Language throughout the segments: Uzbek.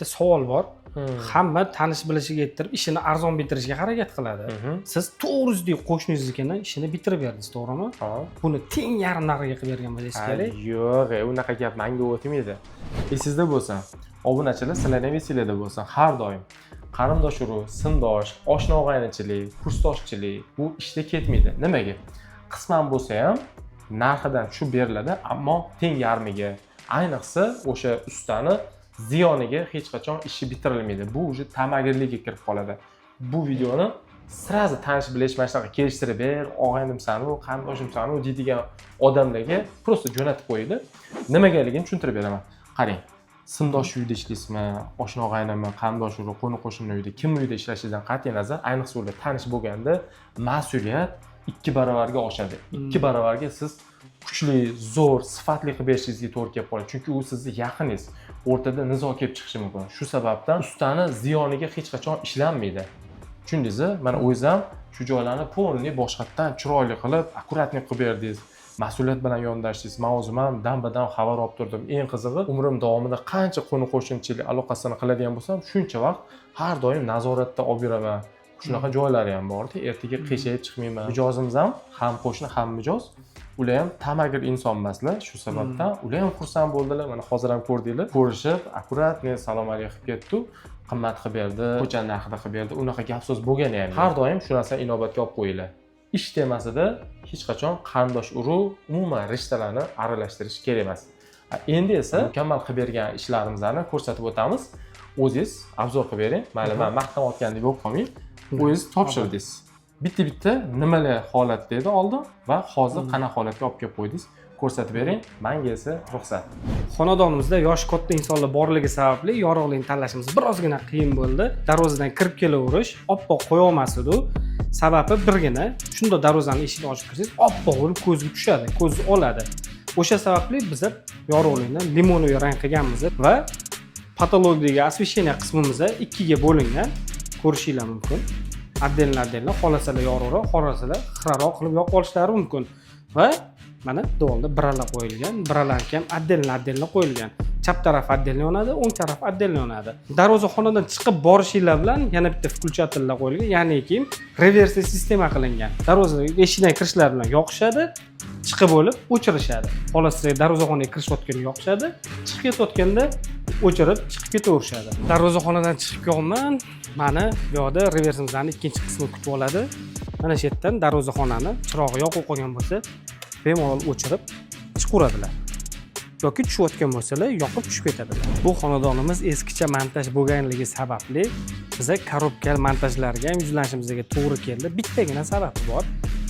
bitta savol bor. Hamma tanish bilishiga yettirib, ishini arzon bitirishga harakat qiladi. Siz 400 qo'shningiznikini ishini bitirib berdingiz, to'g'rimi? Buni teng yarim narxiga qilib bergan bo'lishingiz kerak. Yo'q, unaqa gap menga o'tmaydi. Esingizda bo'lsin, obunachilar sizlar ham esingizda bo'lsin, har doim qarindosh urug', sindosh, oshna og'aynichilik, kursdoshchilik bu ishda ketmaydi. Nimaga? Qisman bo'lsa ham narxidan tushib beriladi, ammo teng yarmiga. Ayniqsa o'sha ustani ziyoniga hech qachon ishi bitirilmaydi. Bu uje tamagirlikka kirib qoladi. Bu videoni sirazi tanish bilish mana shunaqa kelishtirib ber, og'aynimsan, qarindoshimsan deydigan odamlarga prosta jo'natib qo'ydi. Nimagaligini tushuntirib beraman. Qarang. Sindosh uyda ishlaysizmi, oshna og'aynimi, qarindosh urug', qo'ni qo'shni uyda, kim uyda ishlashidan qat'iy nazar, ayniqsa ular tanish bo'lganda mas'uliyat 2 baravarga oshadi. 2 baravarga siz kuchli, zo'r, sifatli qilib berishingizga to'g'ri kelib qoladi. Chunki u sizning yaqiningiz. O'rtada nizo kelib chiqishi mumkin. Shu sababdan ustani ziyoniga hech qachon ishlanmaydi. Tushundingizmi? Mana o'zingiz ham shu joylarni polni boshqatdan chiroyli qilib, akkuratlik qilib berdingiz. Mas'uliyat bilan yondashdingiz. Men o'zim ham dam-badam xabar olib turdim. Eng qizig'i, umrim davomida qancha qo'ni qo'shnichilik aloqasini qiladigan bo'lsam, shuncha vaqt har doim nazoratda olib yuraman. Shunaqa joylari ham borda, ertaga qiyshayib chiqmayman. Mijozimiz ham qo'shni, ham mijoz. Ular ham tamagir inson emaslar. Shu sababdan ular ham xursand bo'ldilar. Mana hozir ham ko'rdinglar. Ko'rishib, akkuratni salom alaykum qilib ketdi. Qimmat qilib berdi, ko'cha narxida qilib berdi. Unaqa gap so'z bo'lgani ham. Har doim shu narsani inobatga olib qo'yinglar. Ish temasida hech qachon qarindosh urug' umuman rishtalarni aralashtirish kerak emas. Endi esa mukammal qilib bergan ishlarimizni ko'rsatib o'tamiz. O'zingiz obzor qilib bering. Mayli, men maqtayotgandek bo'lib qolmang. O'zingiz topshirdingiz. Bitta nimalar holatda edi oldin va hozir qanaqa holatga olib kelib qo'ydingiz, ko'rsatib bering. Menga esa ruxsat. Xonadonimizda yoshi katta insonlar borligi sababli yorug'likni tanlashimiz birozgina qiyin bo'ldi. Darvozadan kirib kelaverish, oppoq qo'ya olmasdi. Sababi birgina, shunda darvozani eshigini ochib kirsangiz, oppoq bo'lib ko'zga tushadi, ko'zni oladi. O'sha sababli biz yorug'likni limonoviy rang qilganmiz va patologiyadagi освещение qismimiz 2 ga bo'lingan. Ko'rishinglar mumkin. Addenlar xolasalar yorug'roq, xohlasalar xiraroq qilib yoqib olishlari mumkin. Va mana do'lda biralar qo'yilgan, biralarga ham addenlar qo'yilgan. Chap taraf addenli yonadi, o'ng taraf addenli yonadi. Darvozaxonadan chiqib borishinglar bilan yana bitta включательlar qo'yilgan, ya'niki reverse sistema qilingan. Darvozaga eshikdan kirishlar bilan yoqishadi, chiqib bo'lib o'chirishadi. Xohlasalar darvozaxonaga kirishayotganda yoqishadi, chiqib ketayotganda o'chirib chiqib ketaverishadi. Darvozaxonadan chiqib kelman. Mana bu yerda reversimizning ikkinchi qismi kutib oladi. Mana shu yerdan darvozaxonani chirog'i yoqib qolgan bo'lsa, bemalol o'chirib chiqaveradilar. Yoki tushayotgan bo'lsalar, yoqib tushib ketadilar. Bu xonadonimiz eskicha montaj bo'lganligi sababli biza korobkal montajlarga ham yuzlanishimizga to'g'ri keldi. Bittagina sababi bor.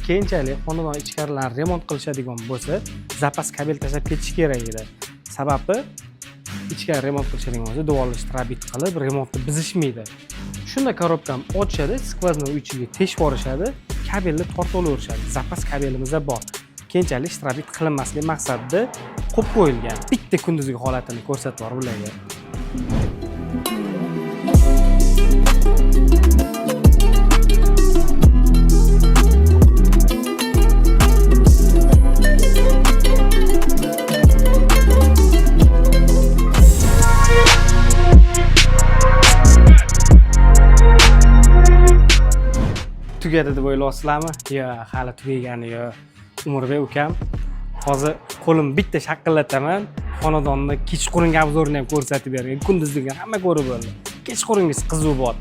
Keyinchalik xonadon ichkarilarini remont qilishadigan bo'lsa, zapas kabel tashlab ketish kerak edi. Sababi ichkari remont qilishadigan bo'lsa, devorni strabit qilib remontni buzishmaydi. Shunda korobkani ochadi, skvoznoy ichiga teshib borishadi, kabelni tortib olaverishadi. Zapas kabelimiz bor. Keyinchalik strabit qilinmasligi maqsadida qo'yib qo'yilgan. Bitta kunduzgi holatini ko'rsatib bor ularga. Tugadi deb o'ylaysizlarmi? Yo'q, hali tugagani yo'q. Umurbek ukam, hozir qo'lim bitta shaqillataman. Xonadonni kechqurungi obzorini ham ko'rsatib bergan. Kunduzligini hamma ko'rib bo'ldi. Kechqurungiz qiziq bor.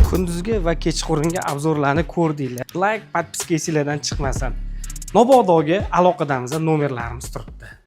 Kunduzgi va kechqurungi obzorlarni ko'rdinglar. Like, podpiska esinglardan chiqmasin. Mabodoga aloqadamizda nomerlarimiz turibdi.